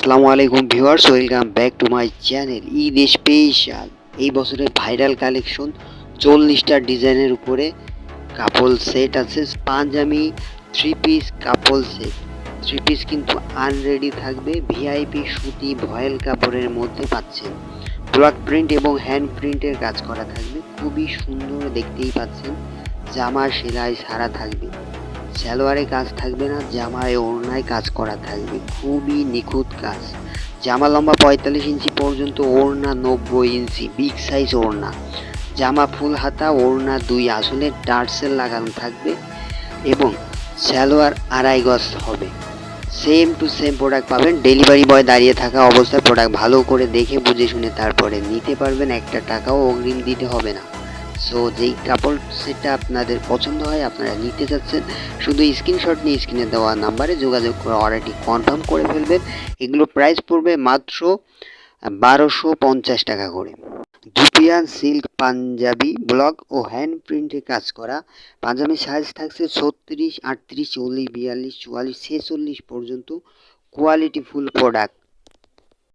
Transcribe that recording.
আসসালামু আলাইকুম viewers, welcome back to my channel Eid special. এই বছরের ভাইরাল কালেকশন 40টা ডিজাইনের উপরে কাপল সেট আছে। Punjabi three piece couple set, three piece কিন্তু আনরেডি থাকবে, ভিআইপি সুতি ভয়েল কাপড়ের মধ্যে পাচ্ছেন। ব্লক প্রিন্ট এবং হ্যান্ড প্রিন্টের কাজ করা থাকবে, খুবই সুন্দর, দেখতেই পাচ্ছেন। জামা সেলাই সারা থাকবে, সালোয়ারে কাজ থাকবে না, জামায় ওড়নায় কাজ করা থাকবে, খুবই নিখুঁত কাজ। জামা লম্বা 45 ইঞ্চি পর্যন্ত, ওড়না 90 ইঞ্চি, বিগ সাইজ ওড়না। জামা ফুল হাতা, ওড়না 2 আসলে টার্সেল লাগানো থাকবে এবং সালোয়ার 2.5 গজ হবে। সেম টু সেম প্রোডাক্ট পাবেন। ডেলিভারি বয় দাঁড়িয়ে থাকা অবস্থায় প্রোডাক্ট ভালো করে দেখে বুঝে শুনে তারপরে নিতে পারবেন, একটা টাকাও অগ্রিম দিতে হবে না। সো যেই কাপড় সেটটা আপনাদের পছন্দ হয়, আপনারা নিতে চাচ্ছেন, শুধু স্ক্রিনশট নিয়ে স্ক্রিনে দেওয়া নাম্বারে যোগাযোগ করে অর্ডারটি কনফার্ম করে ফেলবেন। এগুলো প্রাইস পড়বে মাত্র 1250 টাকা করে। জুপিয়ান সিল্ক পাঞ্জাবি ব্লক ও হ্যান্ড প্রিন্টে কাজ করা পাঞ্জাবি সাইজ থাকছে 36, 38, 40, 42, 44, 46 পর্যন্ত। Quality full product,